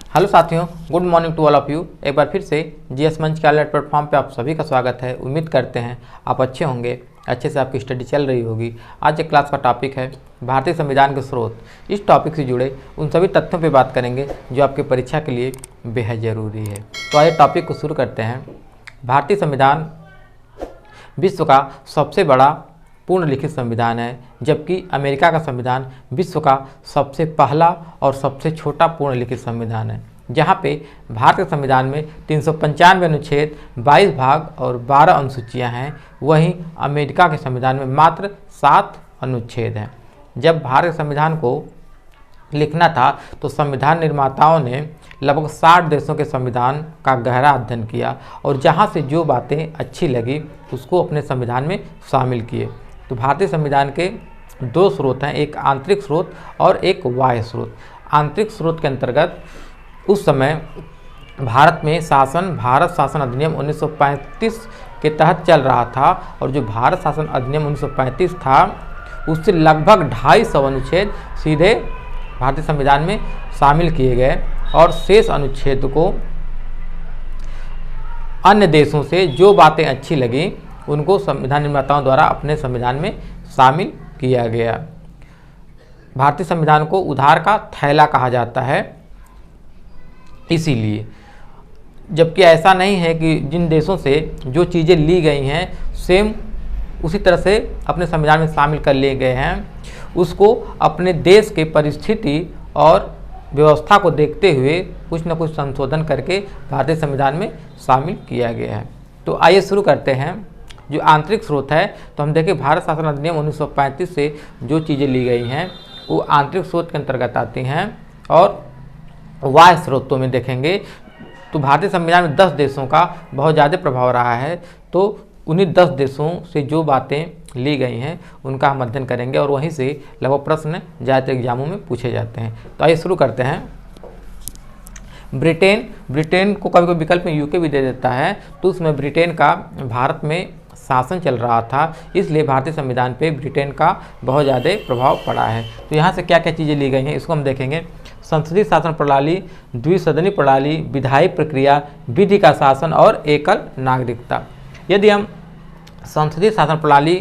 Hello साथियों, good morning to all of you. एक बार फिर से जीएस मंच के अलर्ट प्लेटफॉर्म पे आप सभी का स्वागत है। उम्मीद करते हैं आप अच्छे होंगे, अच्छे से आपकी स्टडी चल रही होगी। आज एक क्लास का टॉपिक है भारतीय संविधान के स्रोत। इस टॉपिक से जुड़े उन सभी तथ्यों पे बात करेंगे जो आपके परीक्षा के लिए बेहद ज़रूरी है। तो आइए टॉपिक को शुरू करते हैं। भारतीय संविधान विश्व का सबसे बड़ा पूर्ण लिखित संविधान है, जबकि अमेरिका का संविधान विश्व का सबसे पहला और सबसे छोटा पूर्ण लिखित संविधान है। जहाँ पे भारत के संविधान में 395 अनुच्छेद, 22 भाग और 12 अनुसूचियाँ हैं, वहीं अमेरिका के संविधान में मात्र 7 अनुच्छेद हैं। जब भारत के संविधान को लिखना था तो संविधान निर्माताओं ने लगभग 60 देशों के संविधान का गहरा अध्ययन किया और जहाँ से जो बातें अच्छी लगी उसको अपने संविधान में शामिल किए। तो भारतीय संविधान के दो स्रोत हैं, एक आंतरिक स्रोत और एक बाह्य स्रोत। आंतरिक स्रोत के अंतर्गत उस समय भारत शासन अधिनियम 1935 के तहत चल रहा था और जो भारत शासन अधिनियम 1935 था उससे लगभग 250 अनुच्छेद सीधे भारतीय संविधान में शामिल किए गए और शेष अनुच्छेद को अन्य देशों से जो बातें अच्छी लगी उनको संविधान निर्माताओं द्वारा अपने संविधान में शामिल किया गया। भारतीय संविधान को उधार का थैला कहा जाता है इसीलिए, जबकि ऐसा नहीं है कि जिन देशों से जो चीज़ें ली गई हैं सेम उसी तरह से अपने संविधान में शामिल कर लिए गए हैं, उसको अपने देश के परिस्थिति और व्यवस्था को देखते हुए कुछ न कुछ संशोधन करके भारतीय संविधान में शामिल किया गया है। तो आइए शुरू करते हैं। जो आंतरिक स्रोत है तो हम देखें भारत शासन अधिनियम 1935 से जो चीज़ें ली गई हैं वो आंतरिक स्रोत के अंतर्गत आती हैं। और बाह्य स्रोतों में देखेंगे तो भारतीय संविधान में 10 देशों का बहुत ज़्यादा प्रभाव रहा है, तो उन्हीं 10 देशों से जो बातें ली गई हैं उनका हम अध्ययन करेंगे और वहीं से लगभग प्रश्न ज़्यादातर एग्जामों में पूछे जाते हैं। तो आइए शुरू करते हैं। ब्रिटेन को कभी कभी विकल्प में यूके भी दे देता है, तो उसमें ब्रिटेन का भारत में शासन चल रहा था, इसलिए भारतीय संविधान पे ब्रिटेन का बहुत ज़्यादा प्रभाव पड़ा है। तो यहाँ से क्या क्या चीज़ें ली गई हैं इसको हम देखेंगे। संसदीय शासन प्रणाली, द्विसदनी प्रणाली, विधायी प्रक्रिया, विधि का शासन और एकल नागरिकता। यदि हम संसदीय शासन प्रणाली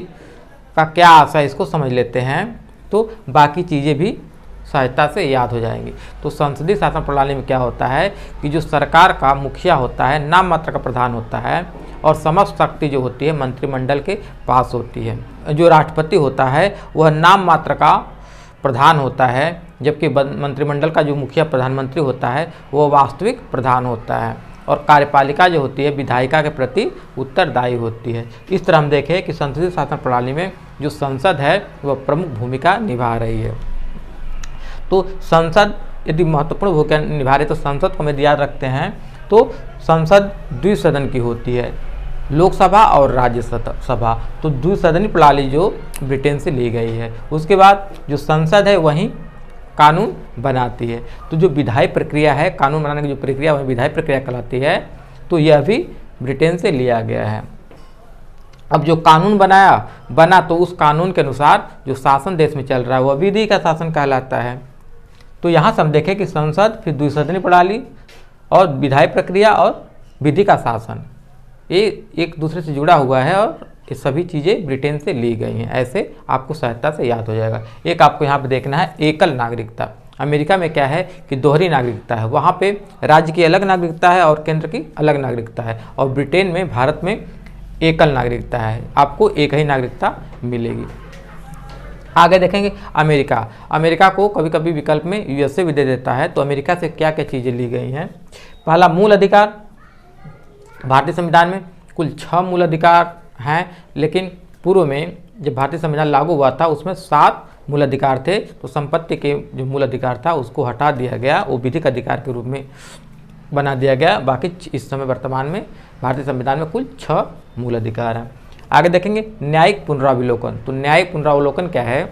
का क्या आशय इसको समझ लेते हैं तो बाकी चीज़ें भी सहायता से याद हो जाएंगी। तो संसदीय शासन प्रणाली में क्या होता है कि जो सरकार का मुखिया होता है नाम मात्र का प्रधान होता है और समस्त शक्ति जो होती है मंत्रिमंडल के पास होती है। जो राष्ट्रपति होता है वह नाम मात्र का प्रधान होता है, जबकि मंत्रिमंडल का जो मुखिया प्रधानमंत्री होता है वह वास्तविक प्रधान होता है और कार्यपालिका जो होती है विधायिका के प्रति उत्तरदायी होती है। इस तरह हम देखें कि संसदीय शासन प्रणाली में जो संसद है वह प्रमुख भूमिका निभा रही है। तो संसद यदि महत्वपूर्ण भूमिका निभा रही है तो संसद को हम याद रखते हैं तो संसद द्विसदन की होती है, लोकसभा और राज्यसभा। तो द्विसदनी प्रणाली जो ब्रिटेन से ली गई है। उसके बाद जो संसद है वहीं कानून बनाती है। तो जो विधायी प्रक्रिया है, कानून बनाने की जो प्रक्रिया वही विधायी प्रक्रिया कहलाती है, तो यह भी ब्रिटेन से लिया गया है। अब जो कानून बना तो उस कानून के अनुसार जो शासन देश में चल रहा है वह विधि का शासन कहलाता है। तो यहाँ से हम देखें कि संसद, फिर द्विसदनी प्रणाली और विधायी प्रक्रिया और विधि का शासन, ये एक दूसरे से जुड़ा हुआ है और ये सभी चीज़ें ब्रिटेन से ली गई हैं। ऐसे आपको सहायता से याद हो जाएगा। एक आपको यहाँ पे देखना है एकल नागरिकता। अमेरिका में क्या है कि दोहरी नागरिकता है, वहाँ पे राज्य की अलग नागरिकता है और केंद्र की अलग नागरिकता है, और ब्रिटेन में भारत में एकल नागरिकता है, आपको एक ही नागरिकता मिलेगी। आगे देखेंगे अमेरिका को कभी कभी विकल्प में यूएसए भी दे देता है। तो अमेरिका से क्या क्या चीज़ें ली गई हैं। पहला, मूल अधिकार। भारतीय संविधान में कुल 6 मूल अधिकार हैं, लेकिन पूर्व में जब भारतीय संविधान लागू हुआ था उसमें 7 मूल अधिकार थे। तो संपत्ति के जो मूल अधिकार था उसको हटा दिया गया, वो विधिक अधिकार के रूप में बना दिया गया। बाकी इस समय वर्तमान में भारतीय संविधान में कुल 6 मूल अधिकार हैं। आगे देखेंगे न्यायिक पुनरावलोकन। तो न्यायिक पुनरावलोकन क्या है?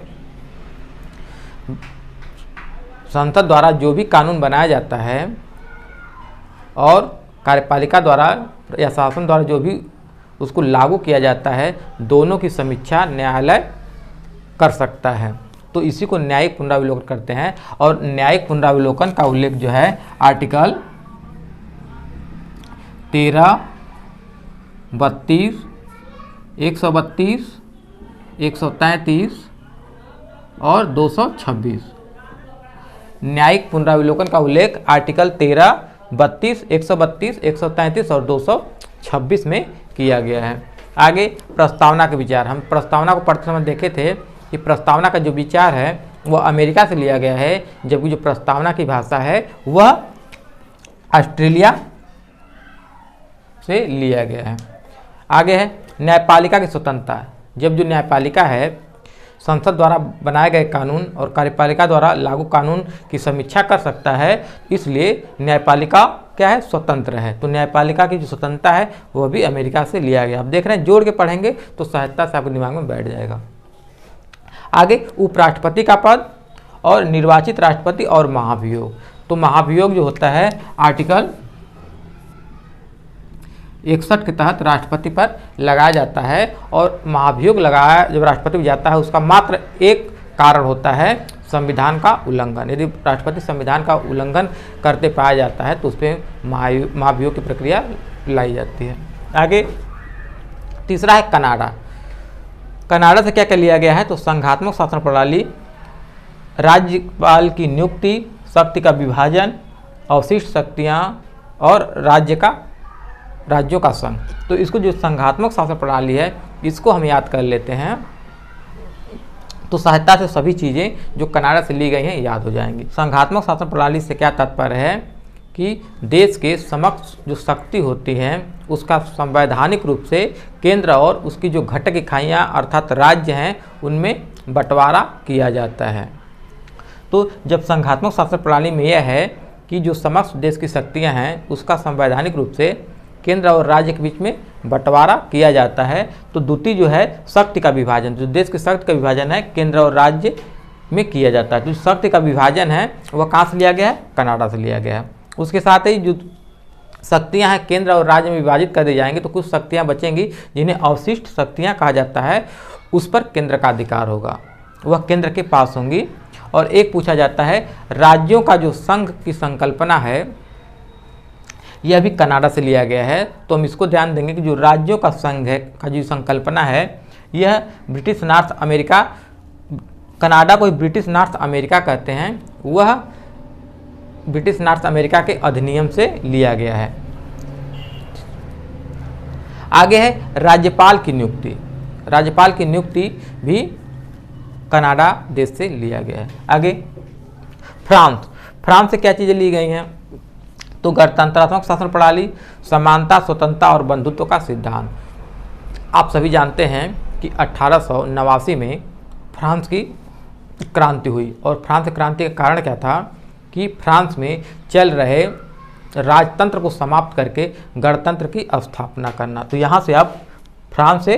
संसद द्वारा जो भी कानून बनाया जाता है और कार्यपालिका द्वारा या शासन द्वारा जो भी उसको लागू किया जाता है, दोनों की समीक्षा न्यायालय कर सकता है। तो इसी को न्यायिक पुनरावलोकन करते हैं। और न्यायिक पुनरावलोकन का उल्लेख जो है आर्टिकल 13, 32, 132, 133 और 226। न्यायिक पुनरावलोकन का उल्लेख आर्टिकल 13, 32, 132, 133 और 226 में किया गया है। आगे प्रस्तावना के विचार, हम प्रस्तावना को पढ़ते समय देखे थे कि प्रस्तावना का जो विचार है वह अमेरिका से लिया गया है, जबकि जो प्रस्तावना की भाषा है वह ऑस्ट्रेलिया से लिया गया है। आगे है न्यायपालिका की स्वतंत्रता। जब जो न्यायपालिका है संसद द्वारा बनाए गए कानून और कार्यपालिका द्वारा लागू कानून की समीक्षा कर सकता है, इसलिए न्यायपालिका क्या है, स्वतंत्र है। तो न्यायपालिका की जो स्वतंत्रता है वह भी अमेरिका से लिया गया। आप देख रहे हैं, जोड़ के पढ़ेंगे तो सहजता से आपके दिमाग में बैठ जाएगा। आगे उपराष्ट्रपति का पद और निर्वाचित राष्ट्रपति और महाभियोग। तो महाभियोग जो होता है आर्टिकल 61 के तहत राष्ट्रपति पर लगाया जाता है, और महाभियोग लगाया जब राष्ट्रपति जाता है उसका मात्र एक कारण होता है संविधान का उल्लंघन। यदि राष्ट्रपति संविधान का उल्लंघन करते पाया जाता है तो उस पर महाभियोग की प्रक्रिया लाई जाती है। आगे तीसरा है कनाडा। कनाडा से क्या क्या लिया गया है, तो संघात्मक शासन प्रणाली, राज्यपाल की नियुक्ति, शक्ति का विभाजन, अवशिष्ट शक्तियाँ और राज्यों का संघ। तो इसको जो संघात्मक शासन प्रणाली है इसको हम याद कर लेते हैं, तो सहायता से सभी चीज़ें जो कनाडा से ली गई हैं याद हो जाएंगी। संघात्मक शासन प्रणाली से क्या तात्पर्य है कि देश के समक्ष जो शक्ति होती है उसका संवैधानिक रूप से केंद्र और उसकी जो घटक इकाइयाँ अर्थात राज्य हैं उनमें बंटवारा किया जाता है। तो जब संघात्मक शासन प्रणाली में यह है कि जो समक्ष देश की शक्तियाँ हैं उसका संवैधानिक रूप से केंद्र और राज्य के बीच में बंटवारा किया जाता है, तो द्वितीय जो है शक्ति का विभाजन, जो देश की शक्ति का विभाजन है केंद्र और राज्य में किया जाता है। तो शक्ति का विभाजन है वह कहाँ से लिया गया है, कनाडा से लिया गया है। उसके साथ ही जो शक्तियाँ हैं केंद्र और राज्य में विभाजित कर दी जाएंगी, तो कुछ शक्तियाँ बचेंगी जिन्हें अवशिष्ट शक्तियाँ कहा जाता है, उस पर केंद्र का अधिकार होगा, वह केंद्र के पास होंगी। और एक पूछा जाता है राज्यों का जो संघ की संकल्पना है यह भी कनाडा से लिया गया है। तो हम इसको ध्यान देंगे कि जो राज्यों का संघ है का जो संकल्पना है यह ब्रिटिश नॉर्थ अमेरिका, कनाडा को ब्रिटिश नॉर्थ अमेरिका कहते हैं, वह ब्रिटिश नॉर्थ अमेरिका के अधिनियम से लिया गया है। आगे है राज्यपाल की नियुक्ति। राज्यपाल की नियुक्ति भी कनाडा देश से लिया गया है। आगे फ्रांस से क्या चीज़ें ली गई हैं, तो गणतंत्रात्मक शासन प्रणाली, समानता, स्वतंत्रता और बंधुत्व का सिद्धांत। आप सभी जानते हैं कि 1889 में फ्रांस की क्रांति हुई, और फ्रांस क्रांति का कारण क्या था कि फ्रांस में चल रहे राजतंत्र को समाप्त करके गणतंत्र की स्थापना करना। तो यहाँ से आप फ्रांस से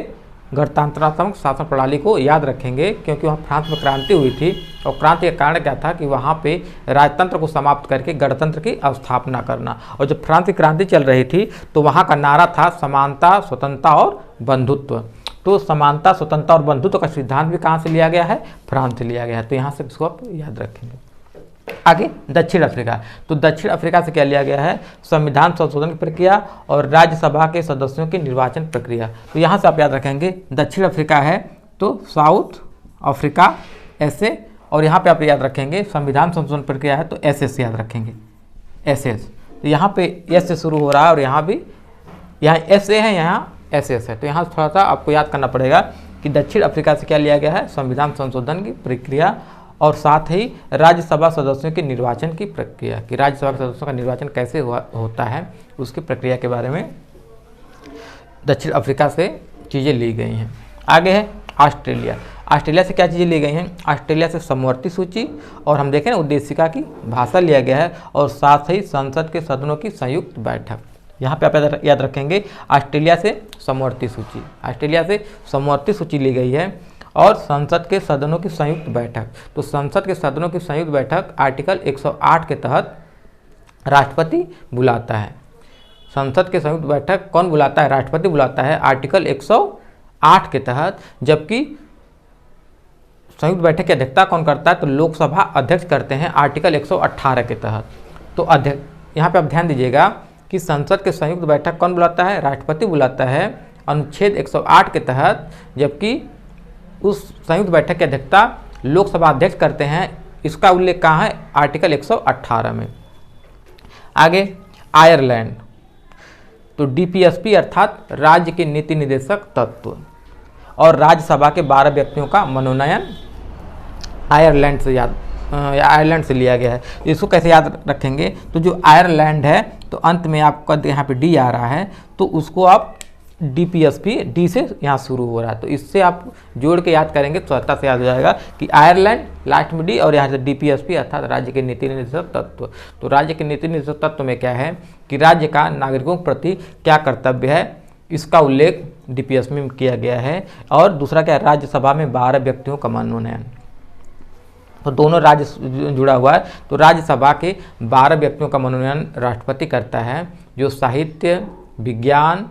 गणतंत्रात्मक शासन प्रणाली को याद रखेंगे, क्योंकि वहाँ फ्रांस में क्रांति हुई थी, और क्रांति का कारण क्या था कि वहाँ पे राजतंत्र को समाप्त करके गणतंत्र की स्थापना करना। और जब फ्रांस की क्रांति चल रही थी तो वहाँ का नारा था समानता, स्वतंत्रता और बंधुत्व। तो समानता, स्वतंत्रता और बंधुत्व का सिद्धांत भी कहाँ से लिया गया है, फ्रांस से लिया गया है। तो यहाँ से इसको आप याद रखेंगे। आगे दक्षिण अफ्रीका। तो दक्षिण अफ्रीका से क्या लिया गया है, संविधान संशोधन की प्रक्रिया और राज्यसभा के सदस्यों की निर्वाचन प्रक्रिया। तो यहाँ से आप याद रखेंगे दक्षिण अफ्रीका है तो साउथ अफ्रीका ऐसे, और यहाँ पे आप याद रखेंगे संविधान संशोधन प्रक्रिया है तो SS याद रखेंगे, SS। तो यहाँ पे S से शुरू हो रहा है और यहाँ भी, यहाँ SA है, यहाँ SS है। तो यहाँ थोड़ा सा आपको याद करना पड़ेगा कि दक्षिण अफ्रीका से क्या लिया गया है, संविधान संशोधन की प्रक्रिया और साथ ही राज्यसभा सदस्यों के निर्वाचन की प्रक्रिया, कि राज्यसभा के सदस्यों का निर्वाचन कैसे होता है उसकी प्रक्रिया के बारे में दक्षिण अफ्रीका से चीज़ें ली गई हैं। आगे है ऑस्ट्रेलिया। ऑस्ट्रेलिया से क्या चीज़ें ली गई हैं, ऑस्ट्रेलिया से समवर्ती सूची, और हम देखें ना उद्देशिका की भाषा लिया गया है, और साथ ही संसद के सदनों की संयुक्त बैठक। यहाँ पे आप याद रखेंगे ऑस्ट्रेलिया से समवर्ती सूची, ऑस्ट्रेलिया से समवर्ती सूची ली गई है, और संसद के सदनों की संयुक्त बैठक। तो संसद के सदनों की संयुक्त बैठक आर्टिकल 108 के तहत राष्ट्रपति बुलाता है। संसद के संयुक्त बैठक कौन बुलाता है, राष्ट्रपति बुलाता है आर्टिकल 108 के तहत, जबकि संयुक्त बैठक की अध्यक्षता कौन करता है? तो लोकसभा अध्यक्ष करते हैं आर्टिकल 118 के तहत। तो अध्यक्ष, यहाँ पे आप ध्यान दीजिएगा कि संसद के संयुक्त बैठक कौन बुलाता है? राष्ट्रपति बुलाता है अनुच्छेद 108 के तहत, जबकि उस संयुक्त बैठक की अध्यक्षता लोकसभा अध्यक्ष करते हैं। इसका उल्लेख कहाँ है? आर्टिकल 118 में। आगे आयरलैंड, तो डीपीएसपी अर्थात राज्य के नीति निर्देशक तत्व और राज्यसभा के 12 व्यक्तियों का मनोनयन आयरलैंड से लिया गया है। इसको कैसे याद रखेंगे? तो जो आयरलैंड है, तो अंत में आपका यहाँ पे डी आ रहा है, तो उसको आप डीपीएसपी, डी से यहाँ शुरू हो रहा है, तो इससे आप जोड़ के याद करेंगे तो सहजता से याद हो जाएगा कि आयरलैंड लास्ट में डी और यहाँ से डीपीएसपी अर्थात राज्य के नीति निर्देशक तत्व। तो राज्य के नीति निर्देशक तत्व में क्या है कि राज्य का नागरिकों के प्रति क्या कर्तव्य है, इसका उल्लेख डीपीएसपी में किया गया है। और दूसरा क्या है? राज्यसभा में 12 व्यक्तियों का मनोनयन। तो दोनों राज्य जुड़ा हुआ है। तो राज्यसभा के 12 व्यक्तियों का मनोनयन राष्ट्रपति करता है, जो साहित्य, विज्ञान,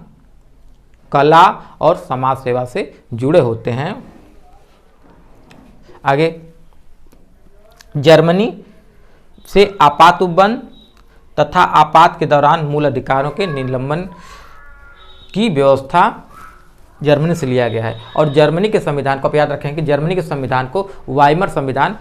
कला और समाज सेवा से जुड़े होते हैं। आगे जर्मनी से आपात उपबंध तथा आपात के दौरान मूल अधिकारों के निलंबन की व्यवस्था जर्मनी से लिया गया है। और जर्मनी के संविधान को आप याद रखें कि जर्मनी के संविधान को वाइमर संविधान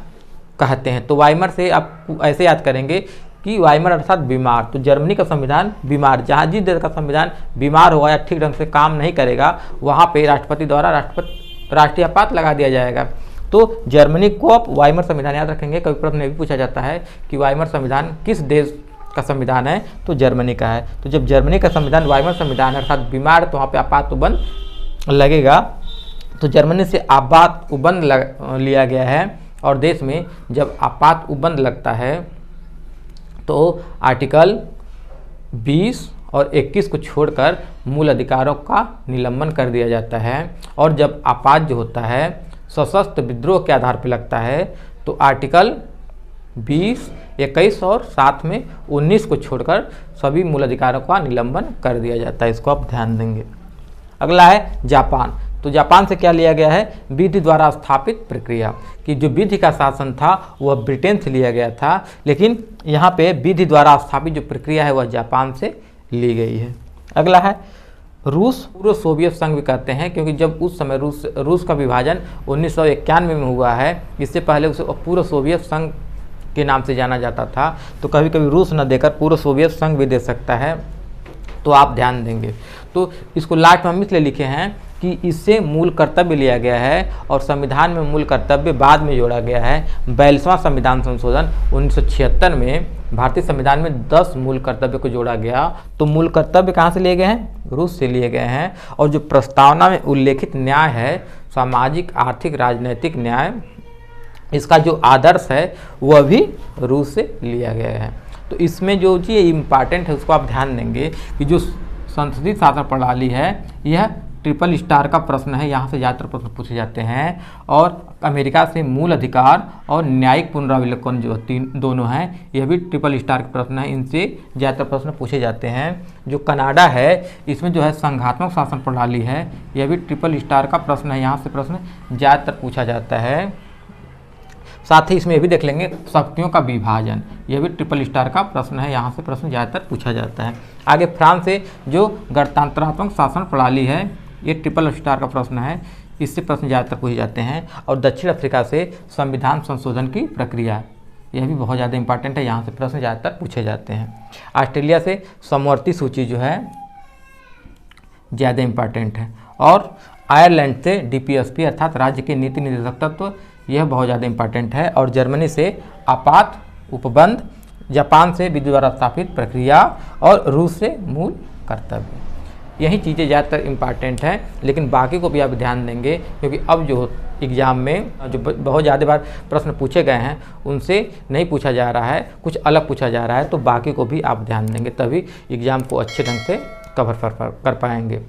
कहते हैं। तो वाइमर से आप ऐसे याद करेंगे कि वाइमर अर्थात बीमार। तो जर्मनी का संविधान बीमार, जहाँ जिस देश का संविधान बीमार होगा या ठीक ढंग से काम नहीं करेगा, वहाँ पे राष्ट्रपति द्वारा राष्ट्रीय आपात लगा दिया जाएगा। तो जर्मनी को आप वाइमर संविधान याद रखेंगे। कभी प्रश्न में भी पूछा जाता है कि वाइमर संविधान किस देश का संविधान है? तो जर्मनी का है। तो जब जर्मनी का संविधान वाइमर संविधान है अर्थात बीमार, तो वहाँ पे आपात उपबंध लगेगा। तो जर्मनी से आपात उपबंध लिया गया है। और देश में जब आपात उपबंध लगता है तो आर्टिकल 20 और 21 को छोड़कर मूल अधिकारों का निलंबन कर दिया जाता है। और जब आपात जो होता है सशस्त्र विद्रोह के आधार पर लगता है, तो आर्टिकल 20, 21 और साथ में 19 को छोड़कर सभी मूल अधिकारों का निलंबन कर दिया जाता है। इसको आप ध्यान देंगे। अगला है जापान। तो जापान से क्या लिया गया है? विधि द्वारा स्थापित प्रक्रिया, कि जो विधि का शासन था वह ब्रिटेन से लिया गया था, लेकिन यहाँ पे विधि द्वारा स्थापित जो प्रक्रिया है वह जापान से ली गई है। अगला है रूस। पूर्व सोवियत संघ भी कहते हैं, क्योंकि जब उस समय रूस का विभाजन 1991 में हुआ है। इससे पहले उसे पूर्व सोवियत संघ के नाम से जाना जाता था। तो कभी कभी रूस न देकर पूर्व सोवियत संघ भी दे सकता है, तो आप ध्यान देंगे। तो इसको लास्ट में हम इसलिए लिखे हैं कि इससे मूल कर्तव्य लिया गया है और संविधान में मूल कर्तव्य बाद में जोड़ा गया है। 42वां संविधान संशोधन 1976 में भारतीय संविधान में 10 मूल कर्तव्य को जोड़ा गया। तो मूल कर्तव्य कहाँ से लिए गए हैं? रूस से लिए गए हैं। और जो प्रस्तावना में उल्लेखित न्याय है, सामाजिक, आर्थिक, राजनैतिक न्याय, इसका जो आदर्श है वह भी रूस से लिया गया है। तो इसमें जो चीज़ इम्पॉर्टेंट है उसको आप ध्यान देंगे कि जो संसदीय शासन प्रणाली है यह ट्रिपल स्टार का प्रश्न है। यहाँ से ज़्यादातर प्रश्न पूछे जाते हैं। और अमेरिका से मूल अधिकार और न्यायिक पुनरावलोकन जो दोनों हैं, यह भी ट्रिपल स्टार के प्रश्न है। इनसे ज़्यादातर प्रश्न पूछे जाते हैं। जो कनाडा है इसमें जो है संघात्मक शासन प्रणाली है, यह भी ट्रिपल स्टार का प्रश्न है। यहाँ से प्रश्न ज़्यादातर पूछा जाता है। साथ ही इसमें ये भी देख लेंगे शक्तियों का विभाजन, यह भी ट्रिपल स्टार का प्रश्न है। यहाँ से प्रश्न ज़्यादातर पूछा जाता है। आगे फ्रांस से जो गणतंत्रात्मक शासन प्रणाली है, ये ट्रिपल स्टार का प्रश्न है। इससे प्रश्न ज़्यादातर पूछे जाते हैं। और दक्षिण अफ्रीका से संविधान संशोधन की प्रक्रिया, यह भी बहुत ज़्यादा इंपॉर्टेंट है। यहाँ से प्रश्न ज़्यादातर पूछे जाते हैं। ऑस्ट्रेलिया से समवर्ती सूची जो है ज़्यादा इंपॉर्टेंट है। और आयरलैंड से डीपीएसपी अर्थात राज्य के नीति निर्देशक तत्व, यह बहुत ज़्यादा इंपॉर्टेंट है। और जर्मनी से आपात उपबंध, जापान से विधि द्वारा स्थापित प्रक्रिया और रूस से मूल कर्तव्य, यही चीज़ें ज़्यादातर इंपॉर्टेंट हैं। लेकिन बाकी को भी आप ध्यान देंगे, क्योंकि अब जो एग्ज़ाम में जो बहुत ज़्यादा बार प्रश्न पूछे गए हैं उनसे नहीं पूछा जा रहा है, कुछ अलग पूछा जा रहा है। तो बाकी को भी आप ध्यान देंगे, तभी एग्ज़ाम को अच्छे ढंग से कवर कर पाएंगे।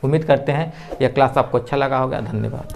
उम्मीद करते हैं यह क्लास आपको अच्छा लगा होगा। धन्यवाद।